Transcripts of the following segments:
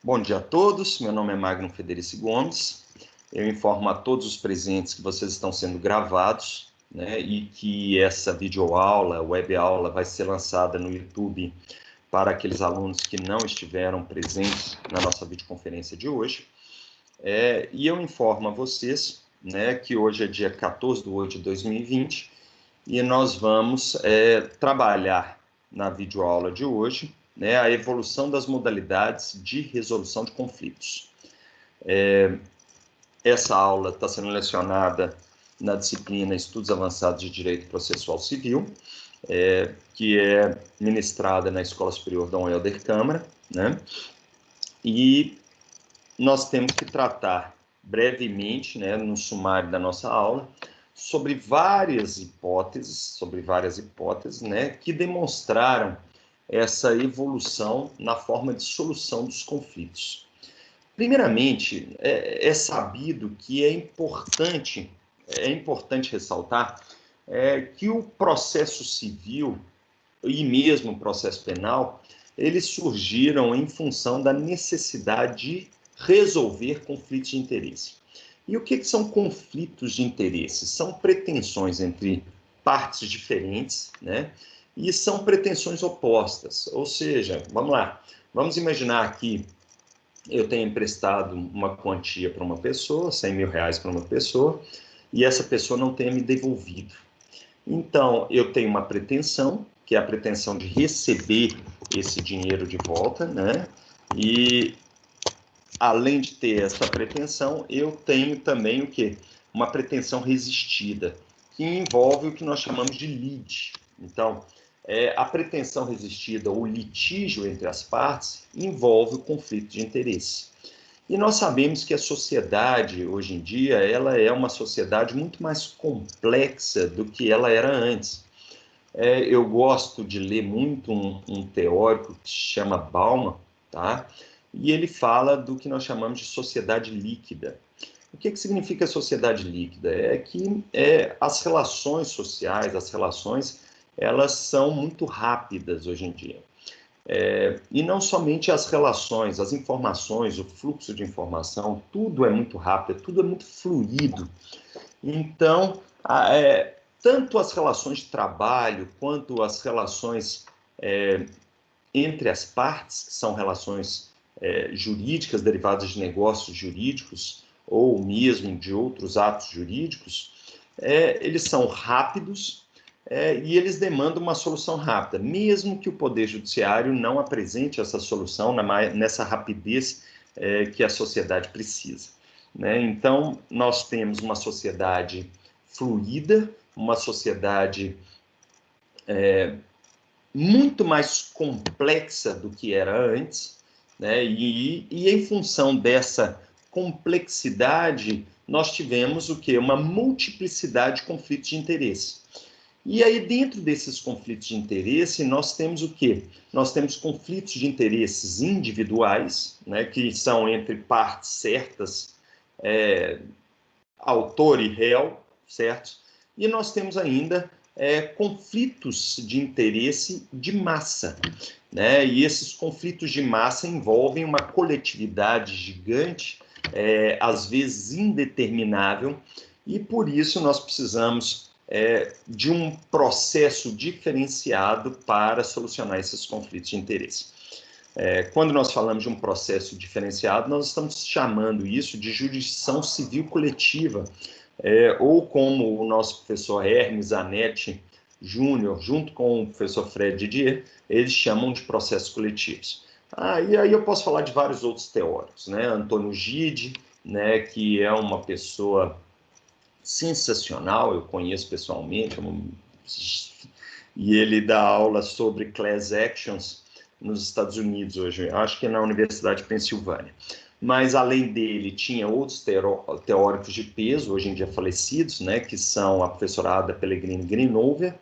Bom dia a todos, meu nome é Magno Federici Gomes. Eu informo a todos os presentes que vocês estão sendo gravados, né, e que essa videoaula, web-aula, vai ser lançada no YouTube para aqueles alunos que não estiveram presentes na nossa videoconferência de hoje. E eu informo a vocês, né, que hoje é dia 14 de 8 de 2020 e nós vamos trabalhar na videoaula de hoje, né, a evolução das modalidades de resolução de conflitos. Essa aula está sendo lecionada na disciplina Estudos Avançados de Direito Processual Civil, que é ministrada na Escola Superior Dom Helder Câmara, né? E nós temos que tratar brevemente, né, no sumário da nossa aula, sobre várias hipóteses, né, que demonstraram essa evolução na forma de solução dos conflitos. Primeiramente, é sabido que é importante ressaltar que o processo civil e mesmo o processo penal, eles surgiram em função da necessidade de resolver conflitos de interesse. E o que são conflitos de interesse? São pretensões entre partes diferentes, né? E são pretensões opostas. Ou seja, vamos lá, vamos imaginar que eu tenho emprestado uma quantia para uma pessoa, 100 mil reais para uma pessoa, e essa pessoa não tenha me devolvido. Então, eu tenho uma pretensão, que é a pretensão de receber esse dinheiro de volta, né? E, além de ter essa pretensão, eu tenho também o quê? Uma pretensão resistida, que envolve o que nós chamamos de lide. Então, a pretensão resistida, ou litígio entre as partes, envolve o conflito de interesse. E nós sabemos que a sociedade, hoje em dia, ela é uma sociedade muito mais complexa do que ela era antes. Eu gosto de ler muito um teórico que se chama Bauman, tá? E ele fala do que nós chamamos de sociedade líquida. O que significa sociedade líquida? É que as relações sociais, elas são muito rápidas hoje em dia. E não somente as relações, as informações, o fluxo de informação, tudo é muito rápido, tudo é muito fluido. Então, tanto as relações de trabalho, quanto as relações entre as partes, que são relações jurídicas derivadas de negócios jurídicos, ou mesmo de outros atos jurídicos, eles são rápidos, e eles demandam uma solução rápida, mesmo que o Poder Judiciário não apresente essa solução nessa rapidez que a sociedade precisa, né? Então, nós temos uma sociedade fluida, uma sociedade muito mais complexa do que era antes, né? E em função dessa complexidade, nós tivemos o quê? Uma multiplicidade de conflitos de interesse. E aí, dentro desses conflitos de interesse, nós temos o quê? Nós temos conflitos de interesses individuais, né, que são entre partes certas, autor e réu, certo? E nós temos ainda conflitos de interesse de massa, né? E esses conflitos de massa envolvem uma coletividade gigante, às vezes indeterminável, e por isso nós precisamos de um processo diferenciado para solucionar esses conflitos de interesse. Quando nós falamos de um processo diferenciado, nós estamos chamando isso de jurisdição civil coletiva, ou como o nosso professor Hermes Zanetti Júnior, junto com o professor Fred Didier, eles chamam de processos coletivos. E aí eu posso falar de vários outros teóricos, né? Antônio Gide, né, que é uma pessoa sensacional, eu conheço pessoalmente, e ele dá aula sobre class actions nos Estados Unidos hoje, acho que é na Universidade de Pensilvânia. Mas, além dele, tinha outros teóricos de peso, hoje em dia falecidos, né, que são a professora Ada Pellegrini Grinover,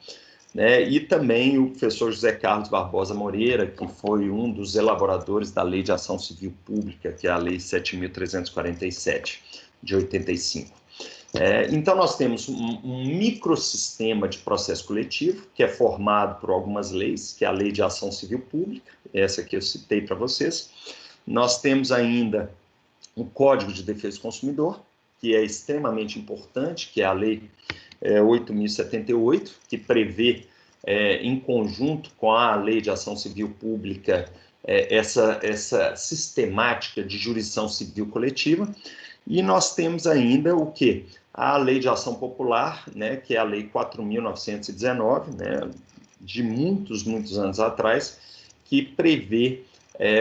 né, e também o professor José Carlos Barbosa Moreira, que foi um dos elaboradores da Lei de Ação Civil Pública, que é a Lei 7.347, de 85. Então, nós temos um microsistema de processo coletivo, que é formado por algumas leis, que é a Lei de Ação Civil Pública, essa que eu citei para vocês. Nós temos ainda o Código de Defesa do Consumidor, que é extremamente importante, que é a Lei 8.078, que prevê, em conjunto com a Lei de Ação Civil Pública, essa sistemática de jurisdição civil coletiva. E nós temos ainda o quê? A Lei de Ação Popular, né, que é a Lei 4.919, né, de muitos anos atrás, que prevê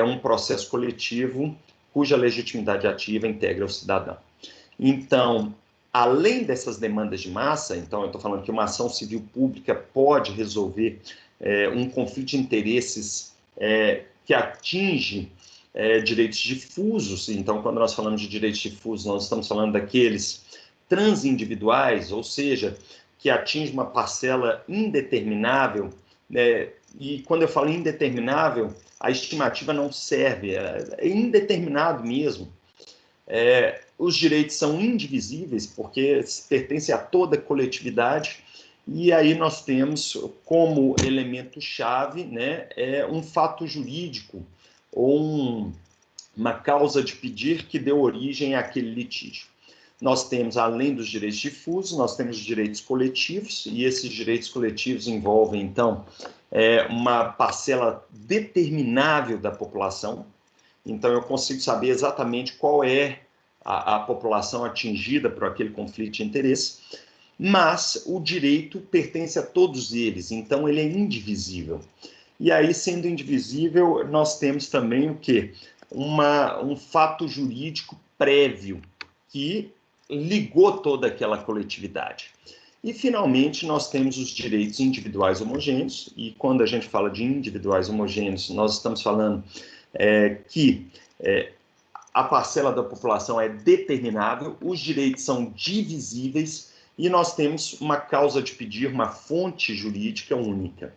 um processo coletivo cuja legitimidade ativa integra o cidadão. Então, além dessas demandas de massa, então eu estou falando que uma ação civil pública pode resolver um conflito de interesses que atinge direitos difusos. Então, quando nós falamos de direitos difusos, nós estamos falando daqueles transindividuais, ou seja, que atinge uma parcela indeterminável, e quando eu falo indeterminável, a estimativa não serve, é indeterminado mesmo. Os direitos são indivisíveis, porque pertencem a toda a coletividade, e aí nós temos como elemento-chave, né, um fato jurídico ou uma causa de pedir que deu origem àquele litígio. Nós temos, além dos direitos difusos, nós temos direitos coletivos, e esses direitos coletivos envolvem, então, uma parcela determinável da população. Então, eu consigo saber exatamente qual é a população atingida por aquele conflito de interesse, mas o direito pertence a todos eles, então ele é indivisível. E aí, sendo indivisível, nós temos também o quê? Um fato jurídico prévio que ligou toda aquela coletividade. E, finalmente, nós temos os direitos individuais homogêneos, e quando a gente fala de individuais homogêneos, nós estamos falando que a parcela da população é determinável, os direitos são divisíveis, e nós temos uma causa de pedir, uma fonte jurídica única.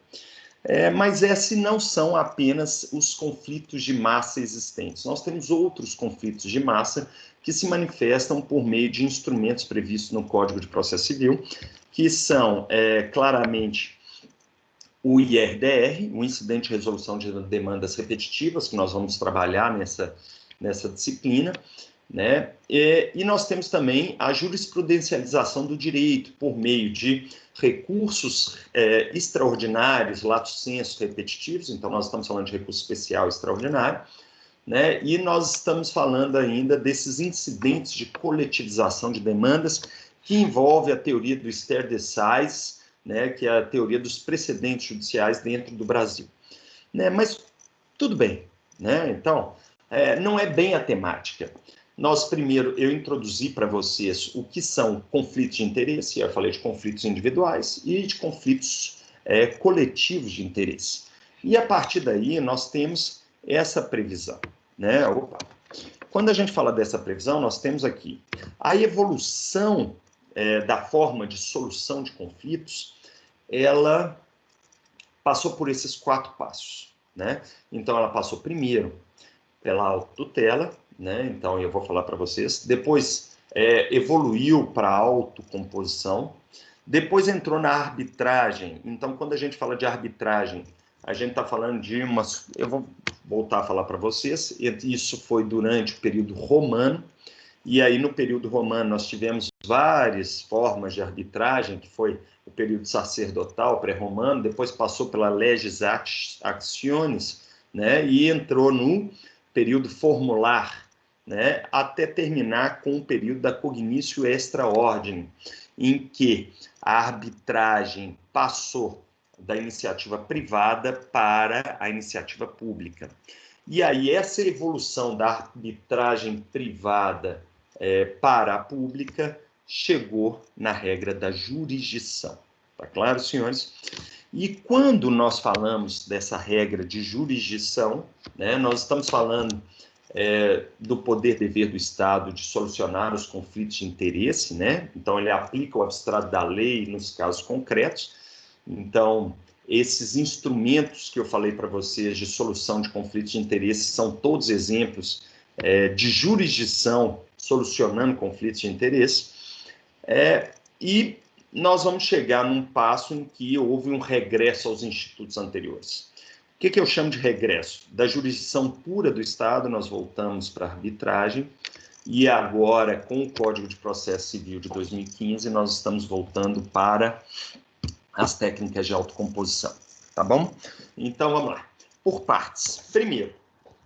Mas esses não são apenas os conflitos de massa existentes. Nós temos outros conflitos de massa que se manifestam por meio de instrumentos previstos no Código de Processo Civil, que são claramente o IRDR, o Incidente de Resolução de Demandas Repetitivas, que nós vamos trabalhar nessa disciplina, né? E nós temos também a jurisprudencialização do direito por meio de recursos extraordinários, lato sensu repetitivos. Então nós estamos falando de recurso especial extraordinário, né? E nós estamos falando ainda desses incidentes de coletivização de demandas que envolve a teoria do stare decisis, né? Que é a teoria dos precedentes judiciais dentro do Brasil, né? Mas tudo bem, né? Então não é bem a temática. Eu introduzi para vocês o que são conflitos de interesse, eu falei de conflitos individuais e de conflitos coletivos de interesse. E a partir daí nós temos essa previsão, né? Quando a gente fala dessa previsão, nós temos aqui a evolução da forma de solução de conflitos, ela passou por esses 4 passos, né? Então ela passou primeiro pela autotutela, né? Então eu vou falar para vocês. Depois evoluiu para a autocomposição. Depois entrou na arbitragem. Então, quando a gente fala de arbitragem, a gente está falando de umas... Eu vou voltar a falar para vocês. Isso foi durante o período romano. E aí, no período romano, nós tivemos várias formas de arbitragem, que foi o período sacerdotal pré-romano, depois passou pela legis actionis, né? E entrou no período formular, né, até terminar com o período da cognitio extra ordinem, em que a arbitragem passou da iniciativa privada para a iniciativa pública. E aí essa evolução da arbitragem privada para a pública chegou na regra da jurisdição. Tá claro, senhores? E quando nós falamos dessa regra de jurisdição, né, nós estamos falando do poder-dever do Estado de solucionar os conflitos de interesse, né? Então, ele aplica o abstrato da lei nos casos concretos. Então, esses instrumentos que eu falei para vocês de solução de conflitos de interesse são todos exemplos de jurisdição solucionando conflitos de interesse. E nós vamos chegar num passo em que houve um regresso aos institutos anteriores. O que eu chamo de regresso? Da jurisdição pura do Estado, nós voltamos para a arbitragem, e agora, com o Código de Processo Civil de 2015, nós estamos voltando para as técnicas de autocomposição, tá bom? Então, vamos lá. Por partes. Primeiro,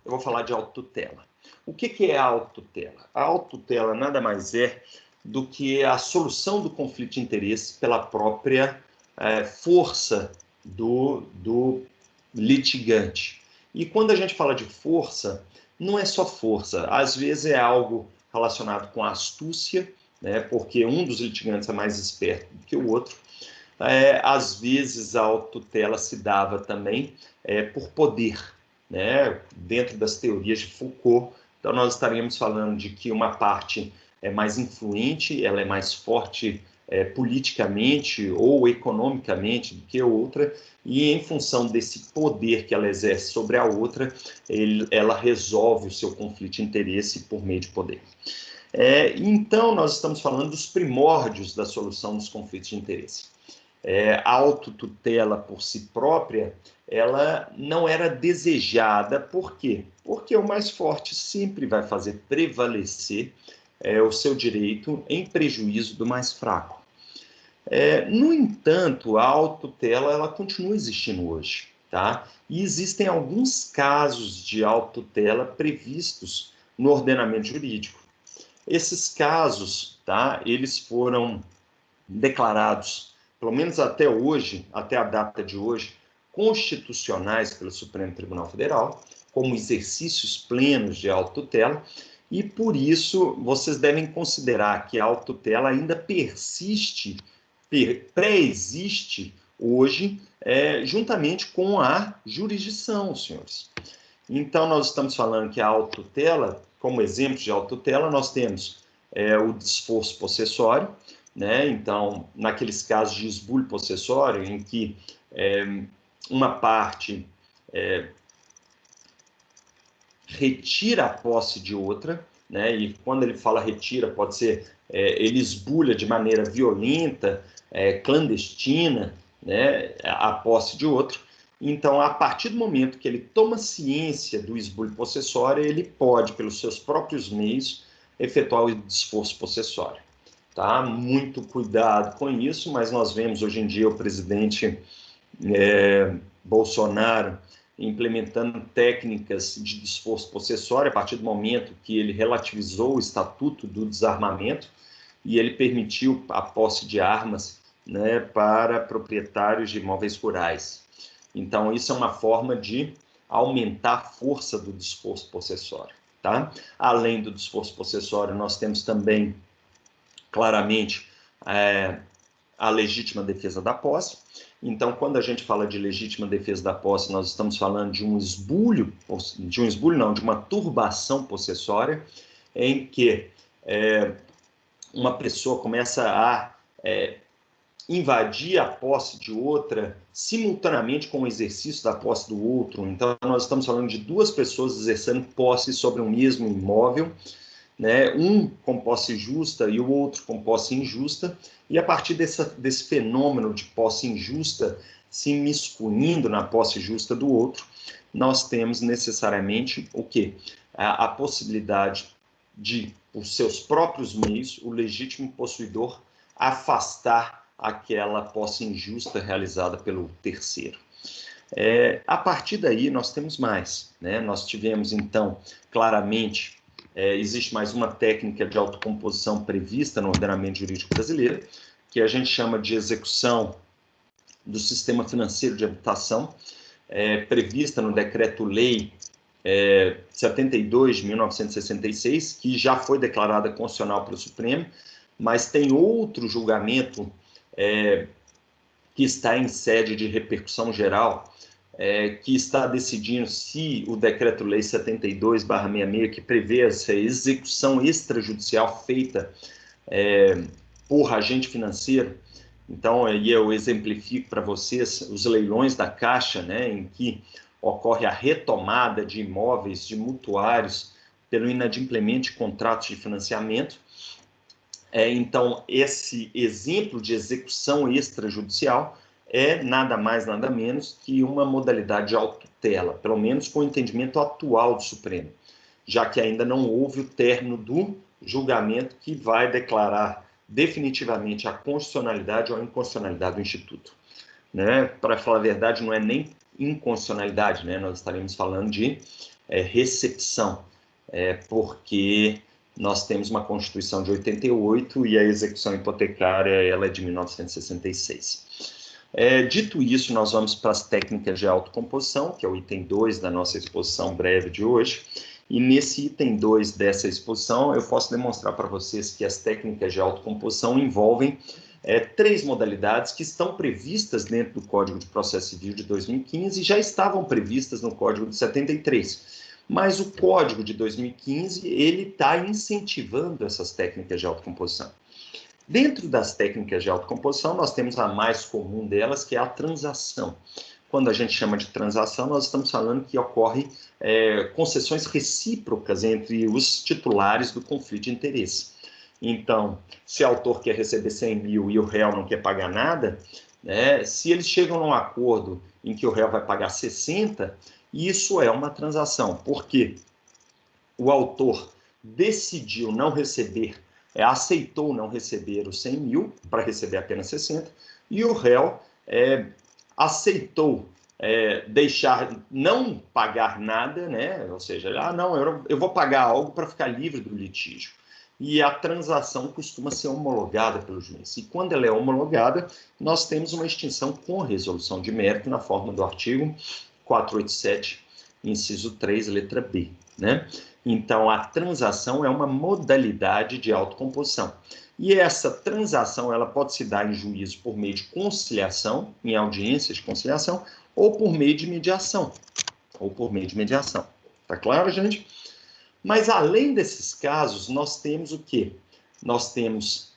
eu vou falar de autotutela. O que é a autotutela? A autotutela nada mais é do que a solução do conflito de interesse pela própria força do litigante. E quando a gente fala de força, não é só força, às vezes é algo relacionado com a astúcia, né, porque um dos litigantes é mais esperto do que o outro. Às vezes a autotutela se dava também por poder, né, dentro das teorias de Foucault. Então nós estaríamos falando de que uma parte é mais influente, ela é mais forte politicamente ou economicamente do que a outra, e em função desse poder que ela exerce sobre a outra, ela resolve o seu conflito de interesse por meio de poder. Então, nós estamos falando dos primórdios da solução dos conflitos de interesse. A autotutela por si própria, ela não era desejada. Por quê? Porque o mais forte sempre vai fazer prevalecer o seu direito em prejuízo do mais fraco. No entanto, a autotutela ela continua existindo hoje, tá? E existem alguns casos de autotutela previstos no ordenamento jurídico. Esses casos, tá? Eles foram declarados, pelo menos até hoje, até a data de hoje, constitucionais pelo Supremo Tribunal Federal, como exercícios plenos de autotutela, e por isso vocês devem considerar que a autotutela ainda persiste, pré-existe hoje, juntamente com a jurisdição, senhores. Então, nós estamos falando que a autotutela, como exemplo de autotutela, nós temos o desforço possessório, né? Então, naqueles casos de esbulho possessório, em que uma parte retira a posse de outra, né? E quando ele fala retira, pode ser ele esbulha de maneira violenta, clandestina, né? A posse de outro. Então, a partir do momento que ele toma ciência do esbulho possessório, ele pode, pelos seus próprios meios, efetuar o desforço possessório. Tá? Muito cuidado com isso, mas nós vemos hoje em dia o presidente Bolsonaro implementando técnicas de desforço possessório a partir do momento que ele relativizou o Estatuto do Desarmamento e ele permitiu a posse de armas, né, para proprietários de imóveis rurais. Então, isso é uma forma de aumentar a força do desforço possessório. Tá? Além do desforço possessório, nós temos também, claramente, a legítima defesa da posse. Então, quando a gente fala de legítima defesa da posse, nós estamos falando de um esbulho, de uma turbação possessória, em que uma pessoa começa a invadir a posse de outra simultaneamente com o exercício da posse do outro. Então, nós estamos falando de duas pessoas exercendo posse sobre um mesmo imóvel, né? Um com posse justa e o outro com posse injusta, e a partir desse fenômeno de posse injusta se imiscuindo na posse justa do outro, nós temos necessariamente o quê? A possibilidade de, por seus próprios meios, o legítimo possuidor afastar aquela posse injusta realizada pelo terceiro. A partir daí, nós temos mais, né? Nós tivemos, então, claramente, existe mais uma técnica de autocomposição prevista no ordenamento jurídico brasileiro, que a gente chama de execução do sistema financeiro de habitação, prevista no Decreto-Lei 72 de 1966, que já foi declarada constitucional pelo Supremo, mas tem outro julgamento que está em sede de repercussão geral, que está decidindo se o Decreto-Lei 72/66, que prevê essa execução extrajudicial feita por agente financeiro. Então, aí eu exemplifico para vocês os leilões da Caixa, né, em que ocorre a retomada de imóveis de mutuários pelo inadimplemento de contratos de financiamento. Então, esse exemplo de execução extrajudicial é nada mais, nada menos que uma modalidade de autotutela, pelo menos com o entendimento atual do Supremo, já que ainda não houve o término do julgamento que vai declarar definitivamente a constitucionalidade ou a inconstitucionalidade do Instituto. Né? Para falar a verdade, não é nem inconstitucionalidade, né? Nós estaremos falando de recepção, porque nós temos uma Constituição de 88 e a execução hipotecária ela é de 1966. Dito isso, nós vamos para as técnicas de autocomposição, que é o item 2 da nossa exposição breve de hoje. E nesse item 2 dessa exposição, eu posso demonstrar para vocês que as técnicas de autocomposição envolvem 3 modalidades que estão previstas dentro do Código de Processo Civil de 2015 e já estavam previstas no Código de 73. Mas o Código de 2015, ele está incentivando essas técnicas de autocomposição. Dentro das técnicas de autocomposição, nós temos a mais comum delas, que é a transação. Quando a gente chama de transação, nós estamos falando que ocorre concessões recíprocas entre os titulares do conflito de interesse. Então, se o autor quer receber 100 mil e o réu não quer pagar nada, né, se eles chegam num acordo em que o réu vai pagar 60, isso é uma transação, porque o autor decidiu não receber, aceitou não receber os 100 mil para receber apenas 60, e o réu aceitou deixar, não pagar nada, né? Ou seja, não, eu vou pagar algo para ficar livre do litígio. E a transação costuma ser homologada pelo juiz. E quando ela é homologada, nós temos uma extinção com resolução de mérito na forma do artigo 487, inciso 3, letra B, né? Então, a transação é uma modalidade de autocomposição. E essa transação ela pode se dar em juízo por meio de conciliação, em audiências de conciliação, ou por meio de mediação. Tá claro, gente? Mas, além desses casos, nós temos o quê? Nós temos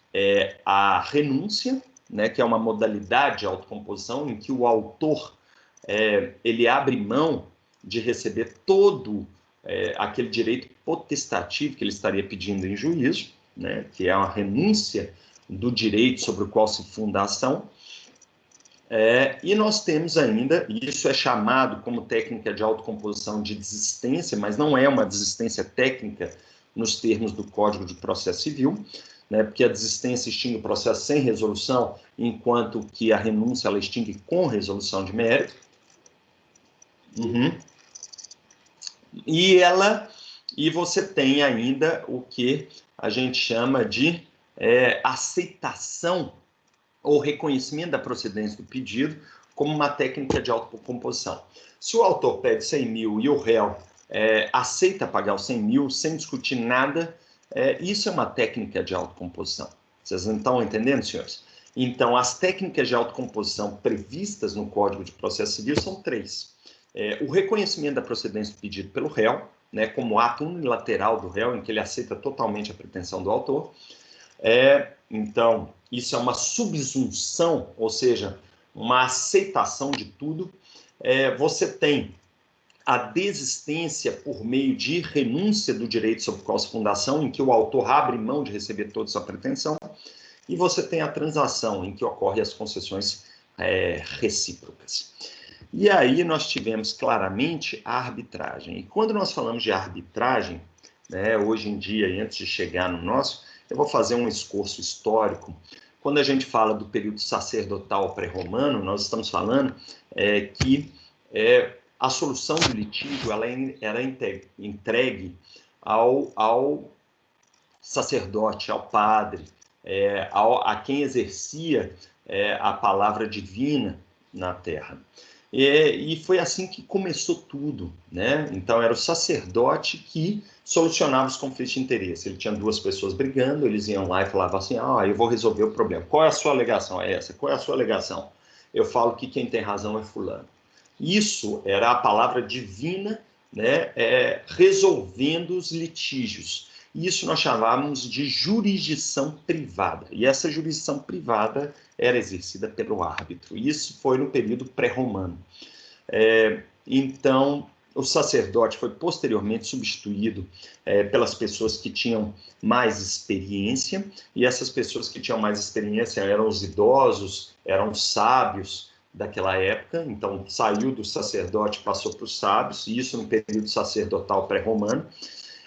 a renúncia, né, que é uma modalidade de autocomposição em que o autor ele abre mão de receber todo aquele direito potestativo que ele estaria pedindo em juízo, né, que é uma renúncia do direito sobre o qual se funda a ação. E nós temos ainda, e isso é chamado como técnica de autocomposição de desistência, mas não é uma desistência técnica nos termos do Código de Processo Civil, né, porque a desistência extingue o processo sem resolução, enquanto que a renúncia ela extingue com resolução de mérito. E você tem ainda o que a gente chama de aceitação ou reconhecimento da procedência do pedido como uma técnica de autocomposição. Se o autor pede 100 mil e o réu aceita pagar os 100 mil sem discutir nada, isso é uma técnica de autocomposição. Vocês não estão entendendo, senhores? Então, as técnicas de autocomposição previstas no Código de Processo Civil são 3. O reconhecimento da procedência do pedido pelo réu, né, como ato unilateral do réu, em que ele aceita totalmente a pretensão do autor. Então, isso é uma subsunção, ou seja, uma aceitação de tudo. Você tem a desistência por meio de renúncia do direito sobre o qual se fundação, em que o autor abre mão de receber toda a sua pretensão. E você tem a transação, em que ocorrem as concessões recíprocas. E aí nós tivemos claramente a arbitragem. E quando nós falamos de arbitragem, né, hoje em dia, e antes de chegar no nosso, eu vou fazer um excurso histórico. Quando a gente fala do período sacerdotal pré-romano, nós estamos falando que a solução do litígio ela era entregue ao sacerdote, ao padre, a quem exercia a palavra divina na terra. E foi assim que começou tudo, né? Então, era o sacerdote que solucionava os conflitos de interesse. Ele tinha 2 pessoas brigando, eles iam lá e falavam assim, eu vou resolver o problema. Qual é a sua alegação? É essa. Qual é a sua alegação? Eu falo que quem tem razão é fulano. Isso era a palavra divina, né, resolvendo os litígios. Isso nós chamávamos de jurisdição privada. E essa jurisdição privada era exercida pelo árbitro. Isso foi no período pré-romano. Então, o sacerdote foi posteriormente substituído pelas pessoas que tinham mais experiência, e essas pessoas que tinham mais experiência eram os idosos, eram os sábios, daquela época, então saiu do sacerdote, passou para os sábios, e isso no período sacerdotal pré-romano,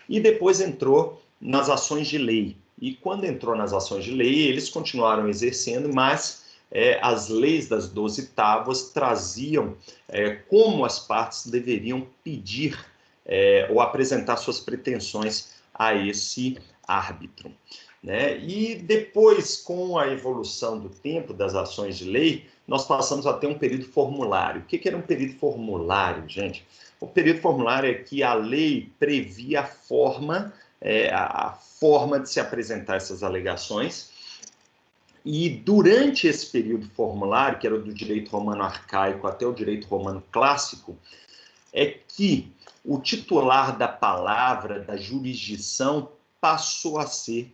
e depois entrou nas ações de lei. E quando entrou nas ações de lei, eles continuaram exercendo, mas as leis das 12 tábuas traziam como as partes deveriam pedir ou apresentar suas pretensões a esse árbitro. Né? E depois, com a evolução do tempo das ações de lei, nós passamos a ter um período formulário. O que era um período formulário, gente? O período formulário é que a lei previa a forma de se apresentar essas alegações, e durante esse período formulário, que era do direito romano arcaico até o direito romano clássico, é que o titular da palavra, da jurisdição, passou a ser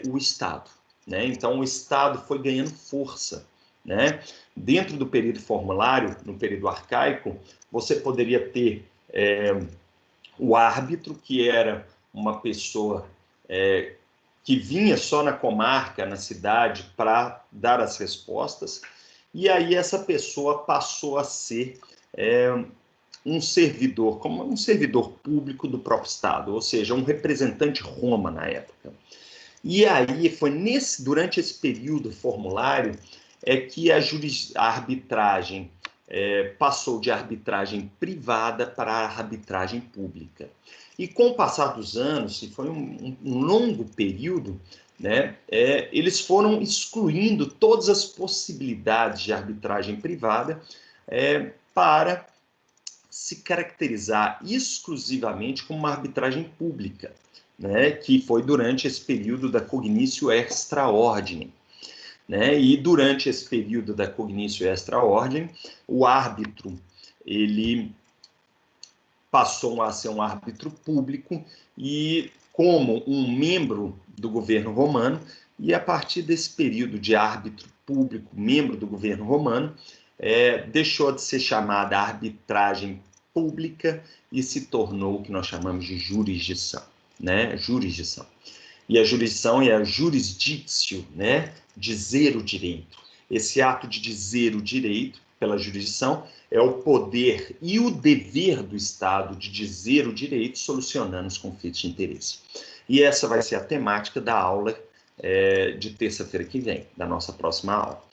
o Estado. Né? Então, o Estado foi ganhando força. Né? Dentro do período formulário, no período arcaico, você poderia ter o árbitro, que era uma pessoa que vinha só na comarca, na cidade, para dar as respostas, e aí essa pessoa passou a ser um servidor, como um servidor público do próprio Estado, ou seja, um representante Roma na época. E aí foi durante esse período formulário que a arbitragem passou de arbitragem privada para a arbitragem pública. E com o passar dos anos, e foi um longo período, né, eles foram excluindo todas as possibilidades de arbitragem privada para se caracterizar exclusivamente como uma arbitragem pública, né, que foi durante esse período da cognitio extra ordinem. Né? E durante esse período da cognitio extra ordinem, o árbitro ele passou a ser um árbitro público e como um membro do governo romano, e a partir desse período de árbitro público, membro do governo romano, deixou de ser chamada arbitragem pública e se tornou o que nós chamamos de jurisdição, né? Jurisdição. E a jurisdição é a jurisdictio, né? Dizer o direito. Esse ato de dizer o direito pela jurisdição é o poder e o dever do Estado de dizer o direito, solucionando os conflitos de interesse. E essa vai ser a temática da aula de terça-feira que vem, da nossa próxima aula.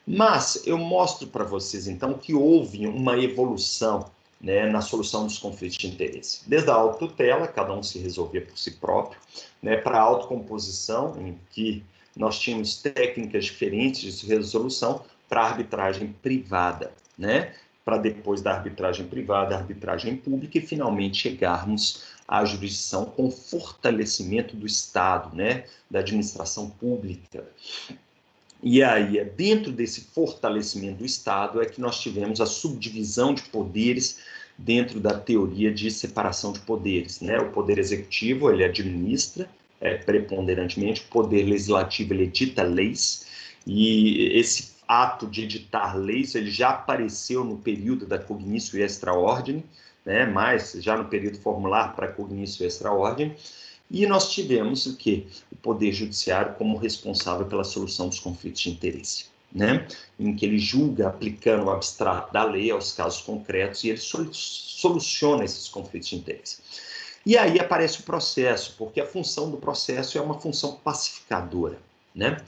Mas eu mostro para vocês, então, que houve uma evolução, né, na solução dos conflitos de interesse. Desde a autotutela, cada um se resolvia por si próprio, né, para a autocomposição, em que nós tínhamos técnicas diferentes de resolução, para a arbitragem privada, né, para depois da arbitragem privada, a arbitragem pública, e finalmente chegarmos à jurisdição com fortalecimento do Estado, né, da administração pública. E aí, dentro desse fortalecimento do Estado, é que nós tivemos a subdivisão de poderes dentro da teoria de separação de poderes. Né? O poder executivo, ele administra preponderantemente, o poder legislativo, ele edita leis, e esse ato de editar leis, ele já apareceu no período da cognitio extra ordinem, né? Mas já no período formular para cognitio extra ordinem. E nós tivemos o quê? O Poder Judiciário como responsável pela solução dos conflitos de interesse, né? Em que ele julga aplicando o abstrato da lei aos casos concretos e ele soluciona esses conflitos de interesse. E aí aparece o processo, porque a função do processo é uma função pacificadora, né?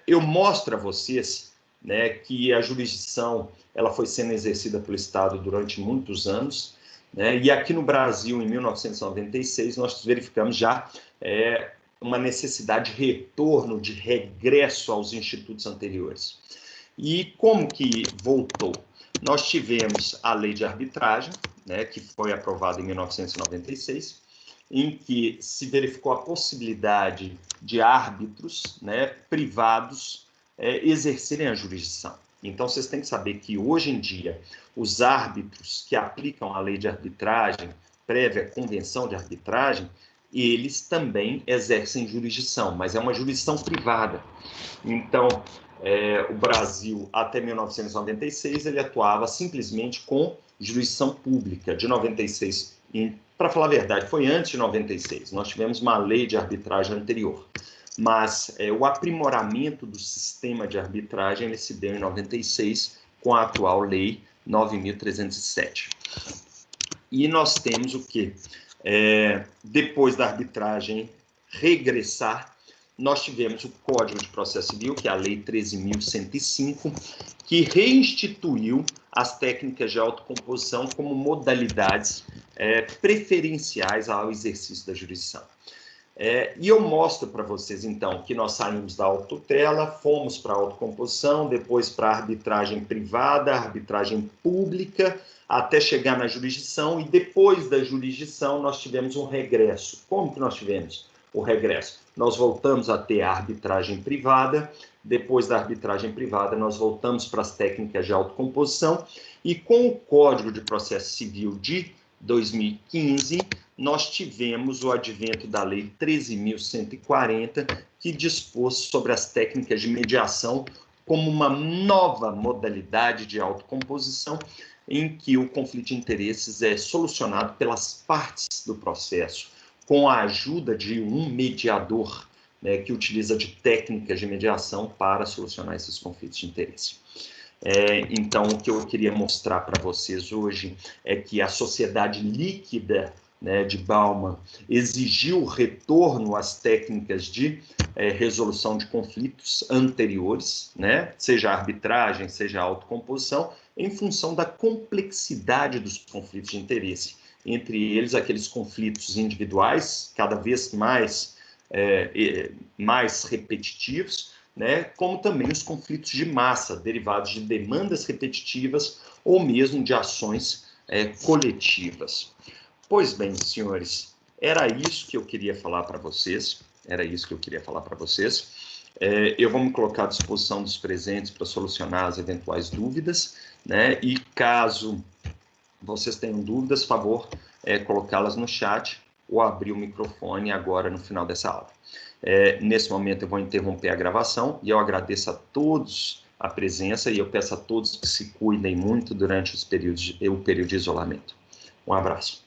Eu mostro a vocês, né, que a jurisdição ela foi sendo exercida pelo Estado durante muitos anos, né? E aqui no Brasil, em 1996, nós verificamos já uma necessidade de retorno, de regresso aos institutos anteriores. E como que voltou? Nós tivemos a lei de arbitragem, né, que foi aprovada em 1996, em que se verificou a possibilidade de árbitros, né, privados exercerem a jurisdição. Então, vocês têm que saber que, hoje em dia, os árbitros que aplicam a lei de arbitragem, prévia convenção de arbitragem, eles também exercem jurisdição, mas é uma jurisdição privada. Então, o Brasil, até 1996, ele atuava simplesmente com jurisdição pública. De 96, para falar a verdade, foi antes de 96. Nós tivemos uma lei de arbitragem anterior. mas o aprimoramento do sistema de arbitragem ele se deu em 96 com a atual Lei 9.307. E nós temos o quê? Depois da arbitragem regressar, nós tivemos o Código de Processo Civil, que é a Lei 13.105, que reinstituiu as técnicas de autocomposição como modalidades preferenciais ao exercício da jurisdição. E eu mostro para vocês, então, que nós saímos da autotutela, fomos para a autocomposição, depois para a arbitragem privada, arbitragem pública, até chegar na jurisdição, e depois da jurisdição nós tivemos um regresso. Como que nós tivemos o regresso? Nós voltamos a ter a arbitragem privada, depois da arbitragem privada nós voltamos para as técnicas de autocomposição, e com o Código de Processo Civil de 2015, nós tivemos o advento da Lei 13.140, que dispôs sobre as técnicas de mediação como uma nova modalidade de autocomposição, em que o conflito de interesses é solucionado pelas partes do processo, com a ajuda de um mediador, né, que utiliza de técnicas de mediação para solucionar esses conflitos de interesse. Então, o que eu queria mostrar para vocês hoje é que a sociedade líquida, né, de Bauman exigiu retorno às técnicas de resolução de conflitos anteriores, né, seja a arbitragem, seja a autocomposição, em função da complexidade dos conflitos de interesse, entre eles aqueles conflitos individuais, cada vez mais repetitivos, né, como também os conflitos de massa, derivados de demandas repetitivas ou mesmo de ações coletivas. Pois bem, senhores, era isso que eu queria falar para vocês, eu vou me colocar à disposição dos presentes para solucionar as eventuais dúvidas, né, e caso vocês tenham dúvidas, favor, colocá-las no chat ou abrir o microfone agora no final dessa aula. Nesse momento eu vou interromper a gravação e eu agradeço a todos a presença e eu peço a todos que se cuidem muito durante o período de isolamento. Um abraço.